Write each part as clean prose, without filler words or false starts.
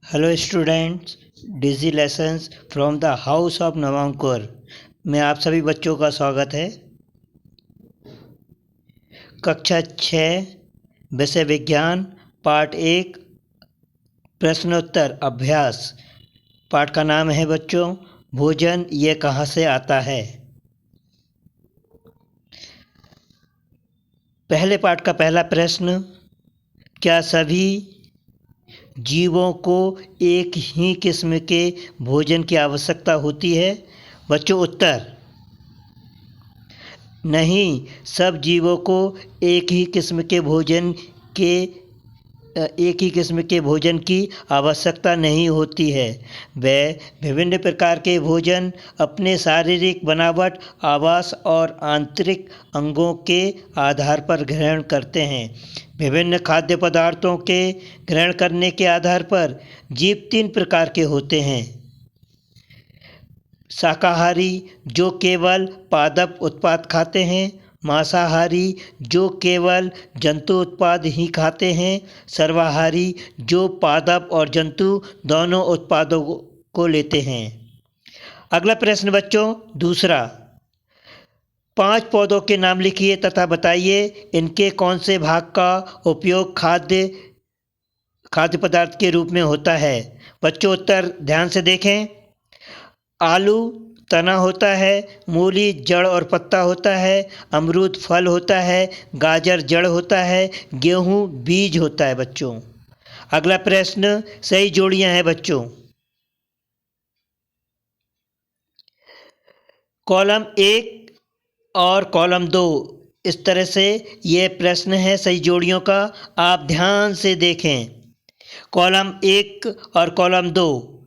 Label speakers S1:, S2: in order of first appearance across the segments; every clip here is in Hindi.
S1: Hello students, digi lessons from the house of Navankur में आप सभी बच्चों का स्वागत है। कक्षा 6 विषय विज्ञान पार्ट 1 प्रश्नोत्तर अभ्यास। पाठ का नाम है बच्चों भोजन ये कहाँ से आता है। पहले पाठ का पहला प्रश्न, क्या सभी जीवों को एक ही किस्म के भोजन की आवश्यकता होती है? बच्चों उत्तर, नहीं, सब जीवों को एक ही किस्म के भोजन की आवश्यकता नहीं होती है। वे विभिन्न प्रकार के भोजन अपने शारीरिक बनावट, आवास और आंतरिक अंगों के आधार पर ग्रहण करते हैं। विभिन्न खाद्य पदार्थों के ग्रहण करने के आधार पर जीव 3 प्रकार के होते हैं। शाकाहारी जो केवल पादप उत्पाद खाते हैं, मांसाहारी जो केवल जंतु उत्पाद ही खाते हैं, सर्वाहारी जो पादप और जंतु दोनों उत्पादों को लेते हैं। अगला प्रश्न बच्चों दूसरा, 5 पौधों के नाम लिखिए तथा बताइए इनके कौन से भाग का उपयोग खाद्य पदार्थ के रूप में होता है। बच्चों उत्तर ध्यान से देखें। आलू तना होता है, मूली जड़ और पत्ता होता है, अमरूद फल होता है, गाजर जड़ होता है, गेहूँ बीज होता है बच्चों। अगला प्रश्न सही जोड़ियां हैं बच्चों। कॉलम 1 और कॉलम 2, इस तरह से ये प्रश्न है सही जोड़ियों का, आप ध्यान से देखें। कॉलम 1 और कॉलम 2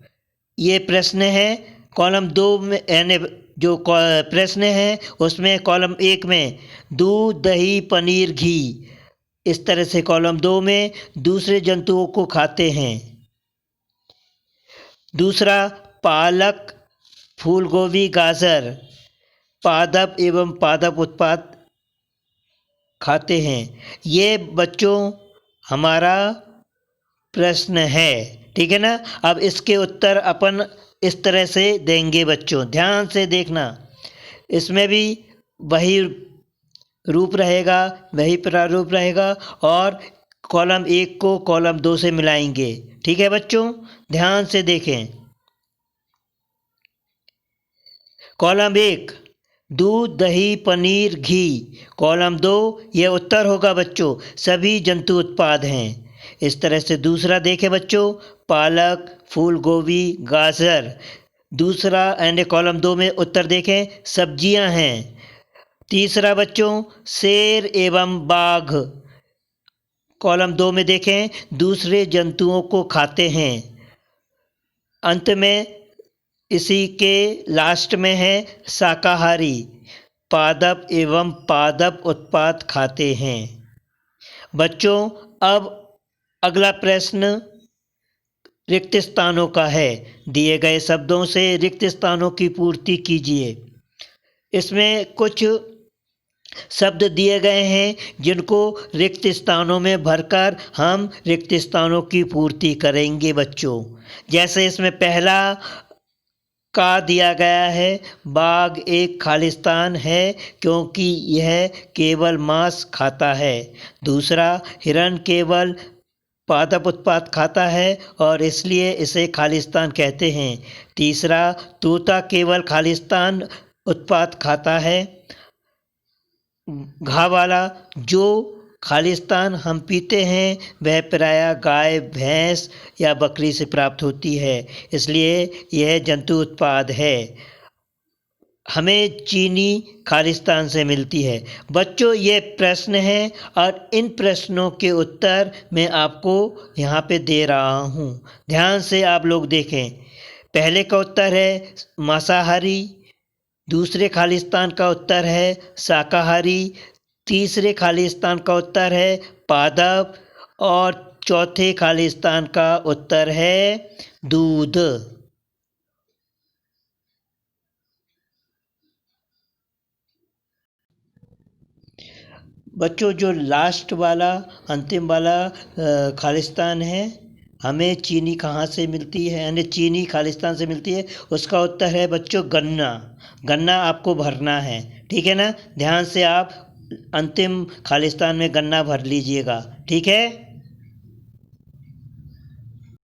S1: ये प्रश्न है। कॉलम 2 में यानी जो प्रश्न है उसमें कॉलम 1 में दूध दही पनीर घी, इस तरह से कॉलम 2 में दूसरे जंतुओं को खाते हैं। दूसरा, पालक फूल गोभी गाजर पादप एवं पादप उत्पाद खाते हैं। ये बच्चों हमारा प्रश्न है, ठीक है ना। अब इसके उत्तर अपन इस तरह से देंगे बच्चों, ध्यान से देखना। इसमें भी वही रूप रहेगा, वही प्रारूप रहेगा और कॉलम 1 को कॉलम 2 से मिलाएंगे, ठीक है बच्चों, ध्यान से देखें। कॉलम 1 दूध दही पनीर घी, कॉलम 2 यह उत्तर होगा बच्चों, सभी जंतु उत्पाद हैं। इस तरह से दूसरा देखें बच्चों, पालक फूल गोभी गाजर, दूसरा यानी कॉलम 2 में उत्तर देखें, सब्जियां हैं। तीसरा बच्चों, शेर एवं बाघ, कॉलम 2 में देखें, दूसरे जंतुओं को खाते हैं। अंत में इसी के लास्ट में है शाकाहारी, पादप एवं पादप उत्पाद खाते हैं। बच्चों अब अगला प्रश्न रिक्त स्थानों का है। दिए गए शब्दों से रिक्त स्थानों की पूर्ति कीजिए। इसमें कुछ शब्द दिए गए हैं जिनको रिक्त स्थानों में भरकर हम रिक्त स्थानों की पूर्ति करेंगे बच्चों। जैसे इसमें पहला का दिया गया है, बाघ एक खालिस्तान है क्योंकि यह केवल मांस खाता है। दूसरा, हिरण केवल पादप उत्पाद खाता है और इसलिए इसे खालिस्तान कहते हैं। तीसरा, तोता केवल खालिस्तान उत्पाद खाता है। घा वाला, जो खालिस्तान हम पीते हैं वह प्रायः गाय भैंस या बकरी से प्राप्त होती है, इसलिए यह जंतु उत्पाद है। हमें चीनी खालिस्तान से मिलती है। बच्चों ये प्रश्न है और इन प्रश्नों के उत्तर मैं आपको यहाँ पे दे रहा हूँ, ध्यान से आप लोग देखें। पहले का उत्तर है मांसाहारी, दूसरे खालिस्तान का उत्तर है शाकाहारी, तीसरे खालिस्तान का उत्तर है पादप और चौथे खालिस्तान का उत्तर है दूध। बच्चों जो लास्ट वाला अंतिम वाला खालिस्तान है हमें चीनी कहाँ से मिलती है, यानी चीनी खालिस्तान से मिलती है। उसका उत्तर है बच्चों गन्ना। गन्ना आपको भरना है, ठीक है ना। ध्यान से आप अंतिम खालिस्तान में गन्ना भर लीजिएगा, ठीक है।